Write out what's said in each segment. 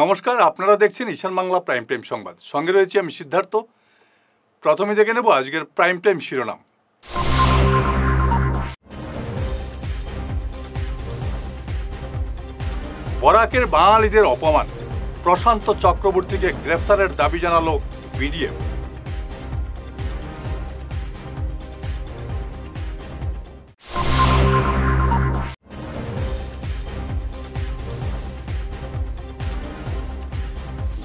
নমস্কার, আপনারা দেখছেন ঈশান বাংলা প্রাইম টাইম সংবাদ। সঙ্গে রয়েছে আমি সিদ্ধার্থ। প্রথমে দেখে নেব আজকের প্রাইম টাইম শিরোনাম। বরাকের বাঙালিদের অপমান, প্রশান্ত চক্রবর্তীকে গ্রেফতারের দাবি জানালো বিডিএফ।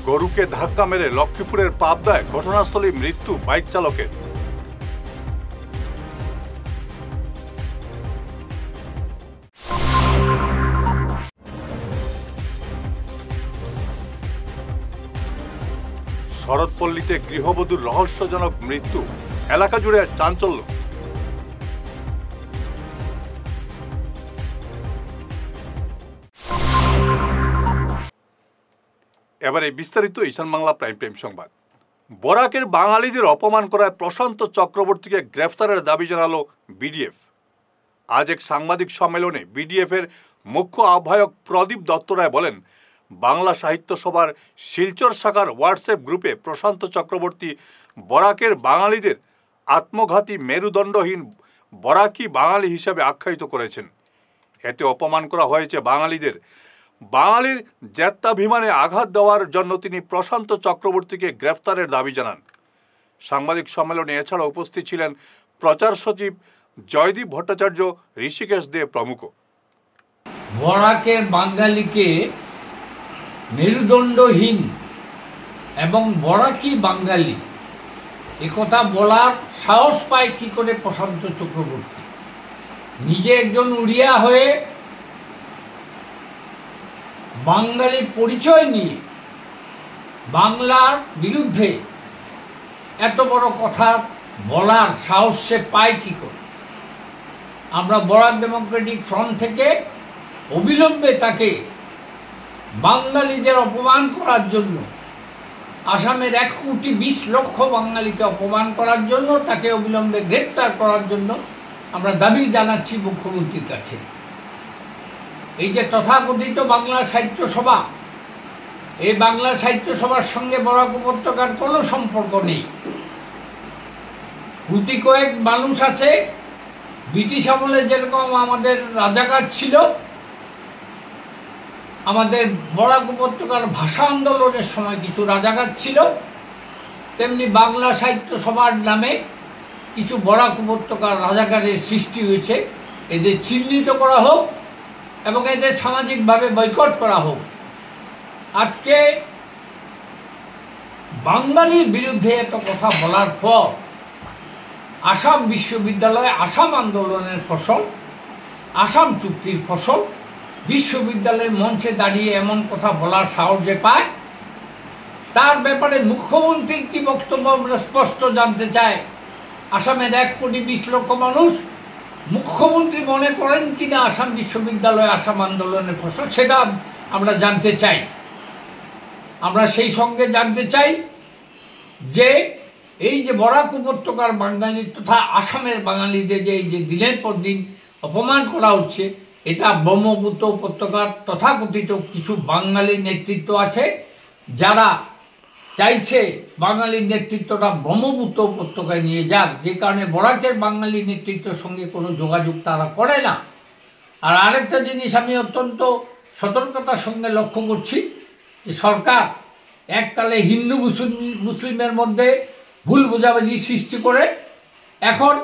গরুকে ধাক্কা মেরে লক্ষ্মীপুরের পাবদায় ঘটনাস্থলে মৃত্যু বাইক চালকের। শরৎপল্লীতে গৃহবধূর রহস্যজনক মৃত্যু, এলাকা জুড়ে চাঞ্চল্য। এবারে বিস্তারিত ঈশান বাংলা প্রাইম টাইম সংবাদ। বরাকের বাঙালিদের অপমান করায় প্রশান্ত চক্রবর্তীকে গ্রেফতারের দাবি জানালো বিডিএফ। আজ এক সাংবাদিক সম্মেলনে বিডিএফের মুখ্য আহ্বায়ক প্রদীপ দত্ত রায় বলেন, বাংলা সাহিত্য সভার শিলচর শাখার হোয়াটসঅ্যাপ গ্রুপে প্রশান্ত চক্রবর্তী বরাকের বাঙালিদের আত্মঘাতী মেরুদণ্ডহীন বরাকি বাঙালি হিসাবে আখ্যায়িত করেছেন। এতে অপমান করা হয়েছে বাঙালিদের। বাঙালির জাত্যাভিমানে আঘাত দেওয়ার জন্য তিনি প্রশান্ত চক্রবর্তীকে গ্রেফতারের দাবি জানান। সাংবাদিক সম্মেলনে এছাড়া উপস্থিত ছিলেন প্রচার সচিব জয়দীপ ভট্টাচার্য, ঋষিকেশ দে প্রমুখ। বরাকের বাঙালিকে মেরুদণ্ডহীন এবং বরাকি বাঙালি একথা বলার সাহস পায় কি করে প্রশান্ত চক্রবর্তী? নিজে একজন উড়িয়া হয়ে বাঙালির পরিচয় নিয়ে বাংলার বিরুদ্ধে এত বড় কথা বলার সাহস সে পায় কি করে? আমরা বরাক ডেমোক্রেটিক ফ্রন্ট থেকে অবিলম্বে তাকে বাঙালিদের অপমান করার জন্য, আসামের 1,20,00,000 বাঙালিকে অপমান করার জন্য তাকে অবিলম্বে গ্রেপ্তার করার জন্য আমরা দাবি জানাচ্ছি মুখ্যমন্ত্রীর কাছে। এই যে তথাকথিত বাংলা সাহিত্য সভা, এই বাংলা সাহিত্য সভার সঙ্গে বরাক উপত্যকার কোনো সম্পর্ক নেই। গুটি কয়েক মানুষ আছে, ব্রিটিশ আমলে যেরকম আমাদের রাজাকার ছিল, আমাদের বরাক উপত্যকার ভাষা আন্দোলনের সময় কিছু রাজাকার ছিল, তেমনি বাংলা সাহিত্য সভার নামে কিছু বরাক উপত্যকার রাজাকারের সৃষ্টি হয়েছে। এদের চিহ্নিত করা হোক এবং এদের সামাজিকভাবে বয়কট করা হোক। আজকে বাঙালির বিরুদ্ধে এত কথা বলার পর আসাম বিশ্ববিদ্যালয় আসাম আন্দোলনের ফসল, আসাম চুক্তির ফসল, বিশ্ববিদ্যালয়ের মঞ্চে দাঁড়িয়ে এমন কথা বলার সাহস যে পায়, তার ব্যাপারে মুখ্যমন্ত্রীর কি বক্তব্য আমরা স্পষ্ট জানতে চাই। আসামের 1,20,00,000 মানুষ, মুখ্যমন্ত্রী মনে করেন কিনা আসাম বিশ্ববিদ্যালয় আসাম আন্দোলনের ফসল, সেটা আমরা জানতে চাই। আমরা সেই সঙ্গে জানতে চাই যে এই যে বরাক উপত্যকার বাঙালি তথা আসামের বাঙালিদের যে এই যে দিনের পর দিন অপমান করা হচ্ছে, এটা ব্রহ্মপুত্র উপত্যকার তথাকথিত কিছু বাঙালি নেতৃত্ব আছে যারা চাইছে বাঙালির নেতৃত্বটা ব্রহ্মপুত্র উপত্যকায় নিয়ে যাক, যে কারণে বরাকের বাঙালি নেতৃত্বের সঙ্গে কোনো যোগাযোগ তারা করে না। আর আরেকটা জিনিস আমি অত্যন্ত সতর্কতার সঙ্গে লক্ষ্য করছি যে সরকার এককালে হিন্দু মুসলিমের মধ্যে ভুল বোঝাবুঝি সৃষ্টি করে এখন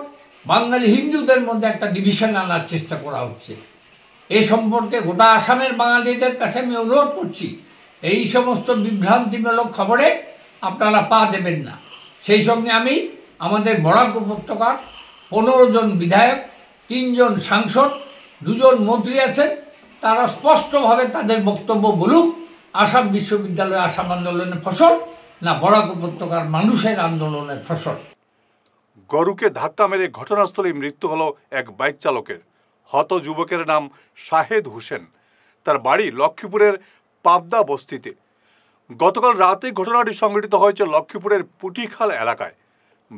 বাঙালি হিন্দুদের মধ্যে একটা ডিভিশন আনার চেষ্টা করা হচ্ছে। এই সম্পর্কে গোটা আসামের বাঙালিদের কাছে আমি অনুরোধ করছি, এই সমস্ত বিভ্রান্তিমূলক খবরে আপনারা পা দেবেন না। সেই সঙ্গে আমি আমাদের বরাক উপত্যকার 15 জন বিধায়ক, 3 জন সাংসদ, 2 জন মন্ত্রী আছেন, তারা স্পষ্টভাবে তাদের বক্তব্য বলুক, আসাম বিশ্ববিদ্যালয় আসাম আন্দোলনের ফসল না বরাক উপত্যকার মানুষের আন্দোলনের ফসল। গরুকে ধাক্কা মেরে ঘটনাস্থলে মৃত্যু হলো এক বাইক চালকের। হত যুবকের নাম শাহেদ হোসেন। তার বাড়ি লক্ষ্মীপুরের পাবদা বস্তিতে। গতকাল রাতে ঘটনাটি সংঘটিত হয়েছে লক্ষ্মীপুরের পুটিখাল এলাকায়।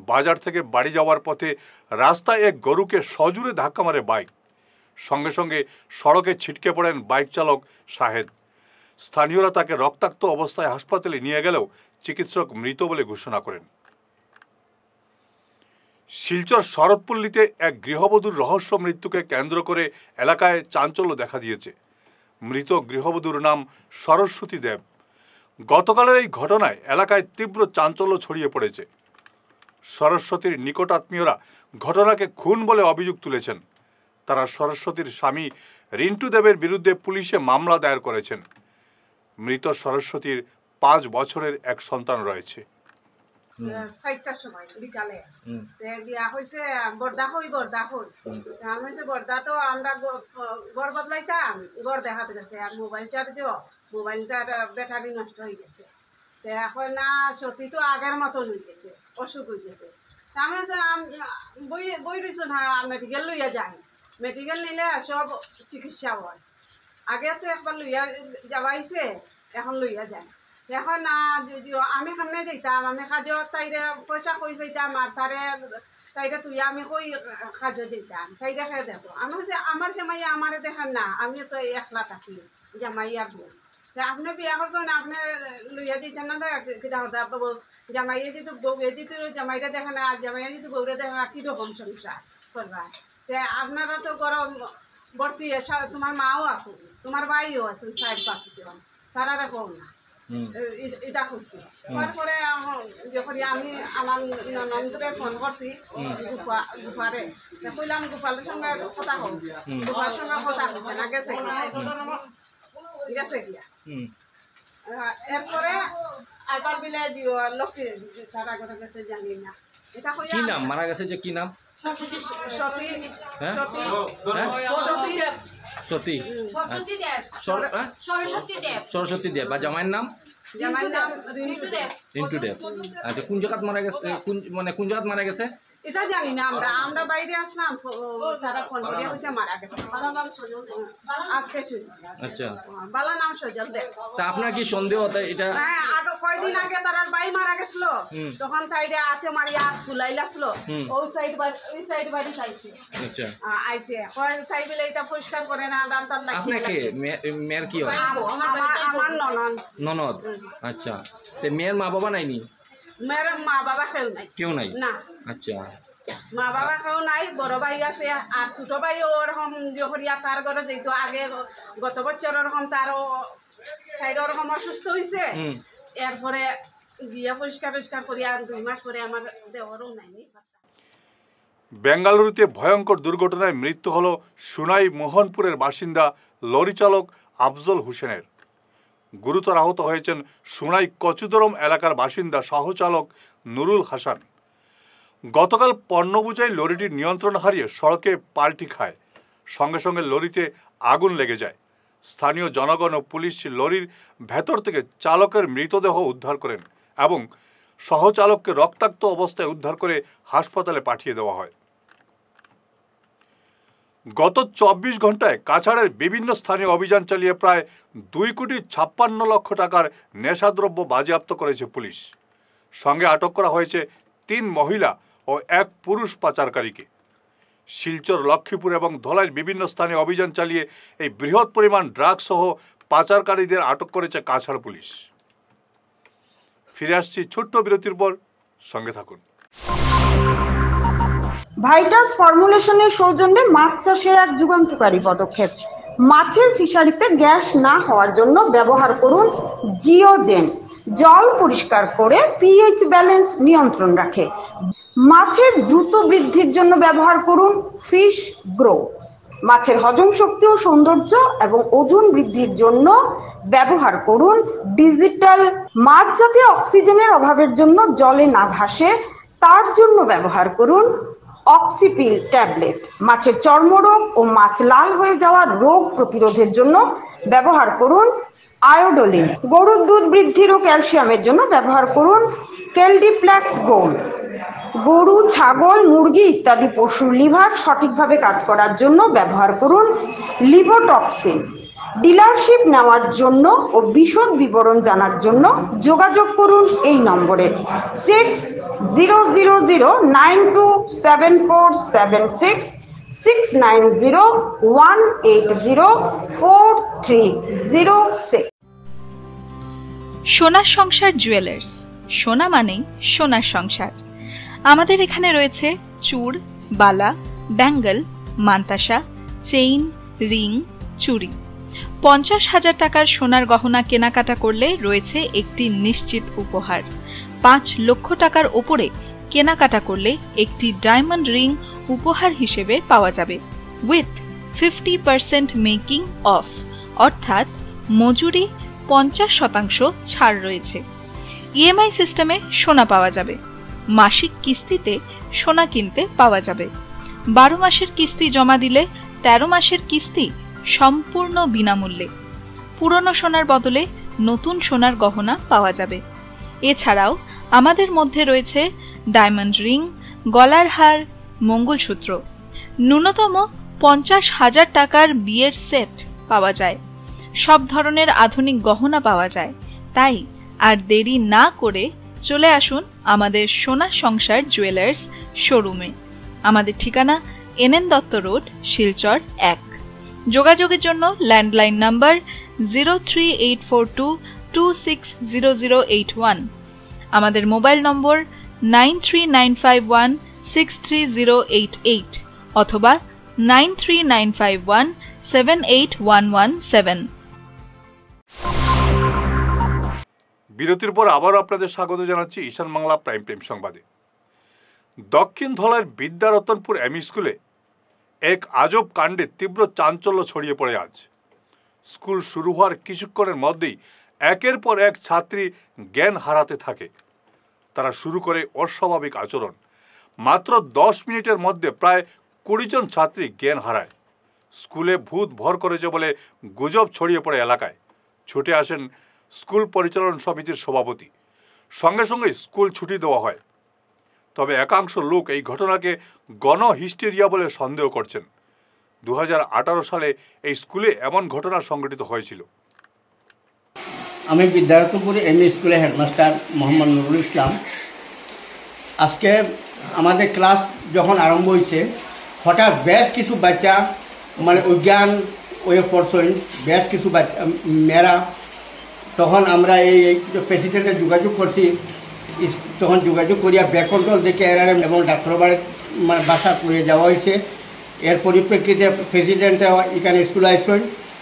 বাজার থেকে বাড়ি যাওয়ার পথে রাস্তায় এক গরুকে সজোরে ধাক্কা মারে বাইক। সঙ্গে সঙ্গে সড়কে ছিটকে পড়েন বাইক চালক শাহেদ। স্থানীয়রা তাকে রক্তাক্ত অবস্থায় হাসপাতালে নিয়ে গেলেও চিকিৎসক মৃত বলে ঘোষণা করেন। শিলচর শরৎপল্লীতে এক গৃহবধূর রহস্য মৃত্যুকে কেন্দ্র করে এলাকায় চাঞ্চল্য দেখা দিয়েছে। মৃত গৃহবধূর নাম সরস্বতী দেব। গতকালের এই ঘটনায় এলাকায় তীব্র চাঞ্চল্য ছড়িয়ে পড়েছে। সরস্বতীর নিকটাত্মীয়রা ঘটনাকে খুন বলে অভিযোগ তুলেছেন। তারা সরস্বতীর স্বামী রিন্টু দেবের বিরুদ্ধে পুলিশে মামলা দায়ের করেছেন। মৃত সরস্বতীর 5 বছরের এক সন্তান রয়েছে। 4টার সময় বিকালে বিয়া হয়েছে বর্দা হই আমি হচ্ছে বর্দা তো আমরা ঘর বদলাইতাম, ঘর দেখাতে গেছে আর মোবাইল চার্জ মোবাইলটার ব্যাটারি নষ্ট হয়ে গেছে। তো এখন না সত্যি তো আগের মতন হয়ে গেছে, অসুখ হয়ে গেছে। আমি হচ্ছে বই রয়েছে না মেডিকেল লইয়া যাই, মেডিকেল নিলে সব চিকিৎসা হয়। আগে তো একবার লইয়া যাবাইছে, এখন লইয়া যায়। এখন আমি সামনে যেতাম, আমি কাজে তাইরে পয়সা কই পাইতাম আর তাইরে তুই আমি কই কাজে যেতাম, তাই দেখে দেখো আমি যে আমার জামাই আমার দেখেন না, আমি তো একলা থাকি জামাই আর বউ। আপনি বিয়া করছেন, আপনি লইয়া যেতেন না জামাইয়ে যেহেতু বউয়ে যেহেতু জামাইটা দেখে না আর জামাইয়া যেহেতু বউরে দেখে না, কীরকম সংসার করবা। আপনারা তো গরম ভর্তি, তোমার মাও আসুন, তোমার ভাইও আসুন, 4-5 জন তারা রাখো না এটা করছি। তারপরে যখন আমি আমার নন্দরে ফোন করছি গুফারে, কইলাম গোপালের সঙ্গে কথা হোক, গোপালের সঙ্গে কথা হচ্ছে না, গেছে গিয়া এরপরে আবার বিলে দিও লক্ষ্মী সারা করে গেছে জানি না। এটা কি নাম মারা গেছে, যে কি নাম? সরস্বতী দেব। আর জামাইয়ের নাম? রিন্টু দেব। আচ্ছা, কোন জায়গাত মারা গেছে, কোন জায়গাত মারা গেছে এটা জানি না। আমরা বাইরে আসলাম, তারা ফোন করে কইছে মারা গেছে আজকে শুনছি। আচ্ছা, বালা নাম সজল দেব। তা আপনার কি সন্দেহ এটা? হ্যাঁ, আগে কয়দিন আগে তার ভাই মারা গেছিল, তখন তাইরে হাতে মারিয়া ফুলাইলাছিল, ওই সাইড বাড়ি চাইছে। আচ্ছা, আইছে কয় তাই বলে এটা পরিষ্কার করে না, রান্তার লাগি। আপনাকে মেয়ের কি হয়? আমার ননদ। আচ্ছা, তে মেয়ের মা বাবা নাইনি? মেয়ের মা বাবা কেউ নাই না। আচ্ছা, মা বাবা কেউ নাই, বড় ভাই আছে আর ছোট ভাই ওরকম হরিয়া তার ঘরে যেহেতু আগে গত বছর ওরকম তারও ওরকম অসুস্থ হয়েছে, এরপরে গিয়া পরিষ্কার করিয়া 2 মাস পরে আমার দেওয়ারও নাইনি। বেঙ্গালুরুতে ভয়ঙ্কর দুর্ঘটনায় মৃত্যু হল সুনাই মোহনপুরের বাসিন্দা লরি চালক আফজল হোসেনের। গুরুতর আহত হয়েছেন সুনাই কচুদরম এলাকার বাসিন্দা সহচালক নুরুল হাসান। গতকাল পণ্য বোঝাই লরিটির নিয়ন্ত্রণ হারিয়ে সড়কে পাল্টি খায়। সঙ্গে সঙ্গে লরিতে আগুন লেগে যায়। স্থানীয় জনগণ ও পুলিশ লরির ভেতর থেকে চালকের মৃতদেহ উদ্ধার করেন এবং সহচালককে রক্তাক্ত অবস্থায় উদ্ধার করে হাসপাতালে পাঠিয়ে দেওয়া হয়। গত 24 ঘন্টায় কাছাড়ের বিভিন্ন স্থানে অভিযান চালিয়ে প্রায় 2,56,00,000 টাকার নেশাদ্রব্য বাজেয়াপ্ত করেছে পুলিশ। সঙ্গে আটক করা হয়েছে 3 মহিলা ও 1 পুরুষ পাচারকারীকে। শিলচর, লক্ষ্মীপুর এবং ধলাইয়ের বিভিন্ন স্থানে অভিযান চালিয়ে এই বৃহৎ পরিমাণ ড্রাগস সহ পাচারকারীদের আটক করেছে কাছাড় পুলিশ। ফিরে আসছি ছোট্ট বিরতির পর, সঙ্গে থাকুন। ভাইটাস ফর্মুলেশনের সৌজন্যে মাছ চাষের এক যুগান্তকারী পদক্ষেপ। মাছের ফিশারিতে গ্যাস না হওয়ার জন্য ব্যবহার করুন জিওজেন। জল পরিষ্কার করে পিএইচ ব্যালেন্স নিয়ন্ত্রণ রাখে। মাছের দ্রুত বৃদ্ধির জন্য ব্যবহার করুন ফিশ গ্রো। মাছের হজম শক্তি ও সৌন্দর্য এবং ওজন বৃদ্ধির জন্য ব্যবহার করুন ডিজিটাল। মাছ যাতে অক্সিজেনের অভাবের জন্য জলে না ভাসে তার জন্য ব্যবহার করুন অক্সিপিল ট্যাবলেট। মাছের চর্মরোগ ও মাছ লাল হয়ে যাওয়া রোগ প্রতিরোধের জন্য ব্যবহার করুন আয়োডোলিন। গরুর দুধ বৃদ্ধির ও ক্যালসিয়ামের জন্য ব্যবহার করুন কেলডিপ্লেক্স গোল্ড। গরু, ছাগল, মুরগি ইত্যাদি পশুর লিভার সঠিকভাবে কাজ করার জন্য ব্যবহার করুন লিভোটক্সিন। ডিলারশিপ নেওয়ার জন্য ও বিশদ বিবরণ জানার জন্য যোগাযোগ করুন এই নম্বরে 6000927476 69018043006। সোনার সংসার জুয়েলার্স, সোনা মানেই সোনার সংসার। আমাদের এখানে রয়েছে চূড়, বালা, ব্যাঙ্গল, মান্তাসা, চেইন, রিং, চুড়ি। 50,000 টাকার সোনার গহনা কেনাকাটা করলে রয়েছে একটি নিশ্চিত উপহার। 5 লক্ষ টাকার ওপরে কেনাকাটা করলে একটি ডায়মন্ড রিং উপহার হিসেবে পাওয়া যাবে উইথ 50% মেকিং অফ, অর্থাৎ মজুরি 50% ছাড় রয়েছে। ইএমআই সিস্টেমে সোনা পাওয়া যাবে। মাসিক কিস্তিতে সোনা কিনতে পাওয়া যাবে। 12 মাসের কিস্তি জমা দিলে 13 মাসের কিস্তি সম্পূর্ণ বিনামূল্যে। পুরনো সোনার বদলে নতুন সোনার গহনা পাওয়া যাবে। এছাড়াও আমাদের মধ্যে রয়েছে ডায়মন্ড রিং, গলার হার, মঙ্গলসূত্র। ন্যূনতম 50,000 টাকার বিয়ের সেট পাওয়া যায়। সব ধরনের আধুনিক গহনা পাওয়া যায়। তাই আর দেরি না করে চলে আসুন আমাদের সোনা সংসার জুয়েলার্স শোরুমে। আমাদের ঠিকানা NN দত্ত রোড, শিলচর 1। যোগাযোগের জন্য ল্যান্ডলাইন নাম্বার 038422600081, আমাদের মোবাইল নম্বর 9395163088 অথবা 9395178117। বিরতির পর আবারও আপনাদের স্বাগত জানাচ্ছি ঈশান বাংলা প্রাইম টাইম সংবাদে। দক্ষিণ ধলাইয়ের বিদ্যারতনপুর এমই স্কুলে এক আজব কাণ্ডে তীব্র চাঞ্চল্য ছড়িয়ে পড়ে আজ। স্কুল শুরু হওয়ার কিছুক্ষণের মধ্যেই একের পর এক ছাত্রী জ্ঞান হারাতে থাকে। তারা শুরু করে অস্বাভাবিক আচরণ। মাত্র 10 মিনিটের মধ্যে প্রায় 20 জন ছাত্রী জ্ঞান হারায়। স্কুলে ভূত ভর করেছে বলে গুজব ছড়িয়ে পড়ে এলাকায়। ছুটে আসেন স্কুল পরিচালন সমিতির সভাপতি। সঙ্গে সঙ্গে স্কুল ছুটি দেওয়া হয়। তবে একাংশ লোক এই ঘটনাকে গণহিস্টেরিয়া বলে সন্দেহ করছেন। 2018 সালে এই স্কুলে এমন ঘটনা সংঘটিত হয়েছিল। আমি বিদ্যারতনপুর এমই স্কুলের হেডমাস্টার মোহাম্মদ নুরুল ইসলাম। আজকে আমাদের ক্লাস যখন আরম্ভ হয়েছে, হঠাৎ বেশ কিছু বাচ্চা মানে অজ্ঞান হয়ে পড়ছেন, বেশ কিছু বাচ্চা মেয়েরা। তখন আমরা এই প্রেসিডেন্টে যোগাযোগ করছি। তখন যোগাযোগ করিয়া ব্যাক কন্ট্রোল দেখে এআরএম এবং ডাক্তার মানে বাসা করে যাওয়া হয়েছে। এর পরিপ্রেক্ষিতে প্রেসিডেন্ট এখানে স্কুলে আসছেন।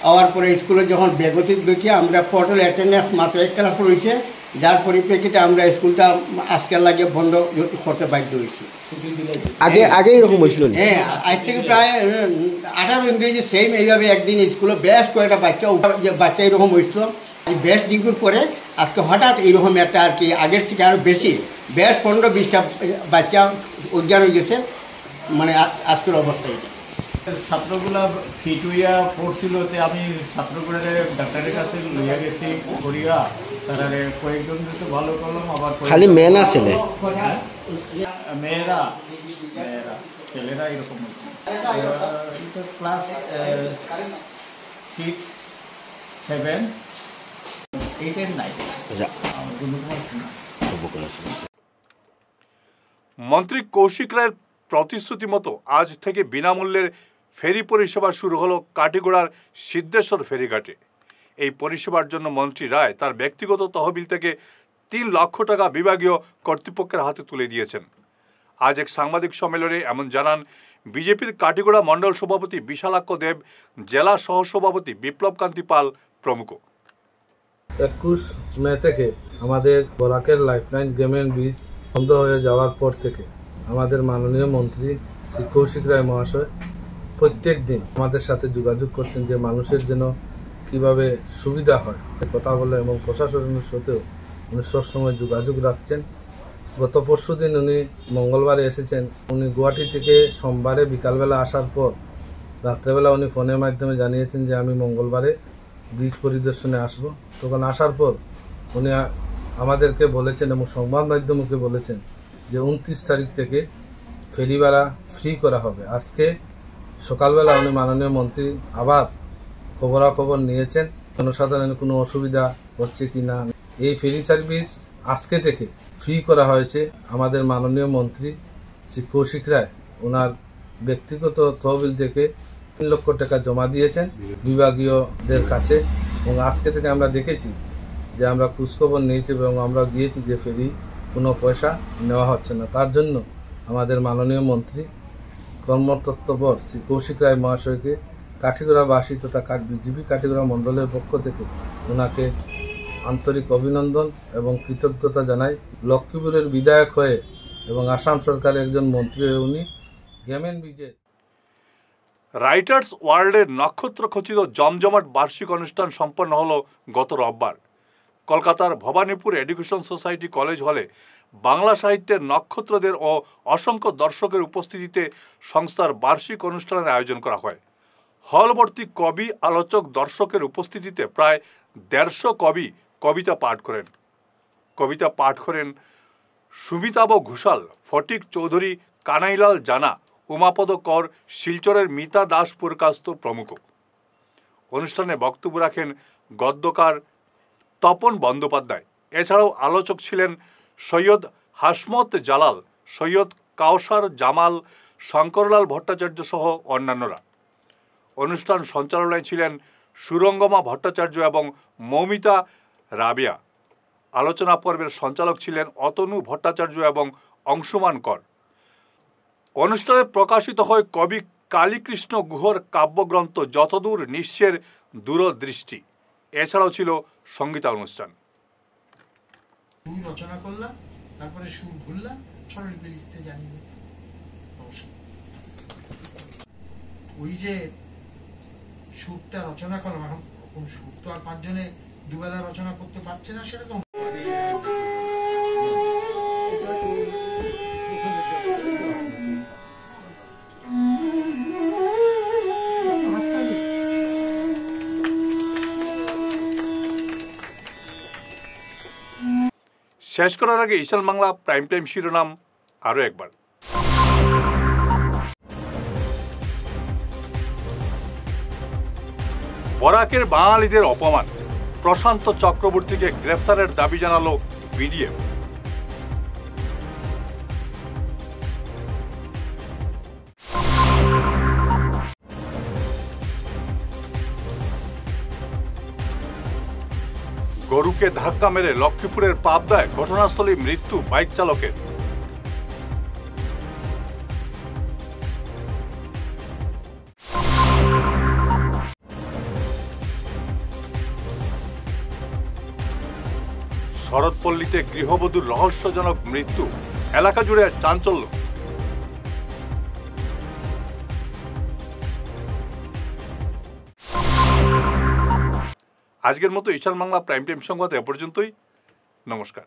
আওয়ার পরে স্কুলে যখন বেগতি দেখিয়ে আমরা পোর্টাল অ্যাটেন্ডেন্স মাত্র 1 ক্লাস রয়েছে, যার পরিপ্রেক্ষিতে আমরা স্কুলটা আজকের লাগে বন্ধ করতে বাধ্য হয়েছি। আগে এরকম হয়েছিল? হ্যাঁ, আজ থেকে প্রায় 18 ইংরেজি সেম এইভাবে একদিন স্কুলে বেশ কয়েকটা বাচ্চা এরকম হয়েছিল। বেশ দিনগুর পরে আজকে হঠাৎ এইরকম একটা আর কি আগের থেকে আরো বেশি বেশ 15-20টা বাচ্চা অজ্ঞান হয়ে গেছে। মানে আজকের অবস্থা এটা। ছাত্রগুলা ফিট হইয়া পড়ছিল, আমি ছাত্রগুলো ডাক্তারের কাছে লইয়া গেছি করিয়া তারা কয়েকজন দেশে ভালো করলাম। আবার খালি মেয়ে না ছেলে? মেয়েরা ছেলেরা এরকম ক্লাস 6, 7, 8 and 9। মন্ত্রী কৌশিক রায়ের প্রতিশ্রুতি মতো আজ থেকে বিনামূল্যের ফেরি পরিষেবা শুরু হলো কাটিগড়ার সিদ্ধেশ্বর ফেরিঘাটে। এই পরিষেবার জন্য মন্ত্রী রায় তার ব্যক্তিগত তহবিল থেকে 3 লক্ষ টাকা বিভাগীয় কর্তৃপক্ষের হাতে তুলে দিয়েছেন। আজ এক সাংবাদিক সম্মেলনে এমন জানান বিজেপির কাটিগড়া মণ্ডল সভাপতি বিশালাক্ষ দেব, জেলা সহসভাপতি বিপ্লব কান্তি পাল প্রমুখ। 21 মে থেকে আমাদের বরাকের লাইফলাইন গ্রামীণ ব্রিজ বন্ধ হয়ে যাওয়ার পর থেকে আমাদের মাননীয় মন্ত্রী শ্রী কৌশিক রায় মহাশয় প্রত্যেক দিন আমাদের সাথে যোগাযোগ করছেন যে মানুষের যেন কিভাবে সুবিধা হয় কথা বলে, এবং প্রশাসনের সাথেও উনি সবসময় যোগাযোগ রাখছেন। গত পরশু দিন উনি মঙ্গলবারে এসেছেন। উনি গুয়াহাটি থেকে সোমবারে বিকালবেলা আসার পর রাত্রেবেলা উনি ফোনের মাধ্যমে জানিয়েছেন যে আমি মঙ্গলবারে ব্রিজ পরিদর্শনে আসব। তখন আসার পর উনি আমাদেরকে বলেছেন এবং সংবাদ মাধ্যমকে বলেছেন যে 29 তারিখ থেকে ফেরি ভাড়া ফ্রি করা হবে। আজকে সকালবেলা উনি মাননীয় মন্ত্রী আবার খবরাখবর নিয়েছেন জনসাধারণের কোনো অসুবিধা হচ্ছে কি না। এই ফেরি সার্ভিস আজকে থেকে ফ্রি করা হয়েছে। আমাদের মাননীয় মন্ত্রী শ্রী কৌশিক রায় ওনার ব্যক্তিগত তহবিল থেকে 3 লক্ষ টাকা জমা দিয়েছেন বিভাগীয়দের কাছে, এবং আজকে থেকে আমরা দেখেছি যে আমরা খোঁজখবর নিয়েছি এবং আমরা গিয়েছি যে ফেরি কোনো পয়সা নেওয়া হচ্ছে না। তার জন্য আমাদের মাননীয় মন্ত্রী কর্মতত্ত্বপর শ্রী কৌশিক রায় মহাশয়কে কাঠিগড়াবাসী তথা বিজেপি কাঠিগড়া মণ্ডলের পক্ষ থেকে ওনাকে আন্তরিক অভিনন্দন এবং কৃতজ্ঞতা জানাই। লক্ষ্মীপুরের বিধায়ক হয়ে এবং আসাম সরকারের একজন মন্ত্রী হয়ে উনি গেমেন বিজে রাইটার্স ওয়ার্ল্ডের নক্ষত্র খচিত জমজমাট বার্ষিক অনুষ্ঠান সম্পন্ন হলো গত রোববার কলকাতার ভবানীপুর এডুকেশন সোসাইটি কলেজ হলে। বাংলা সাহিত্যের নক্ষত্রদের ও অসংখ্য দর্শকের উপস্থিতিতে সংস্থার বার্ষিক অনুষ্ঠানের আয়োজন করা হয়। হলভর্তি কবি, আলোচক, দর্শকের উপস্থিতিতে প্রায় 150 কবি কবিতা পাঠ করেন সুমিতাভ ঘোষাল, ফটিক চৌধুরী, কানাইলাল জানা, উমাপদ কর, শিলচরের মিতা দাস পুরকাস্ত প্রমুখ। অনুষ্ঠানে বক্তব্য রাখেন গদ্যকার তপন বন্দ্যোপাধ্যায়। এছাড়াও আলোচক ছিলেন সৈয়দ হাসমত জালাল, সৈয়দ কাউসার জামাল, শঙ্করলাল ভট্টাচার্য সহ অন্যান্যরা। অনুষ্ঠান সঞ্চালনায় ছিলেন সুরঙ্গমা ভট্টাচার্য এবং মৌমিতা রাবিয়া। আলোচনা পর্বের সঞ্চালক ছিলেন অতনু ভট্টাচার্য এবং অংশুমান কর। অনুষ্ঠানে প্রকাশিত হয় কবি কালীকৃষ্ণ গুহর কাব্যগ্রন্থ যতদূর নিঃস্বের দূরদৃষ্টি। এছাড়াও ছিল সঙ্গীতা অনুষ্ঠান। সুর রচনা করলাম, তারপরে সুর ভুললাম, স্বরলিপি লিখতে জানি না। ওই যে সুরটা রচনা করলাম, এখন সুর তো আর 5 জনে দুবেলা রচনা করতে পারছে না, সেরকম শেষ করার আগে ঈশান বাংলা প্রাইম টাইম শিরোনাম আরও একবার। বরাকের বাঙালিদের অপমান, প্রশান্ত চক্রবর্তীকে গ্রেফতারের দাবি জানালো বিডিএফ। গরুকে ধাক্কা মেরে লক্ষ্মীপুরের পাবদায় ঘটনাস্থলে মৃত্যু বাইক চালকের। শরৎপল্লীতে গৃহবধূর রহস্যজনক মৃত্যু, এলাকা জুড়ে চাঞ্চল্য। আজকের মতো ঈশান বাংলা প্রাইম টাইম সংবাদ এ পর্যন্তই। নমস্কার।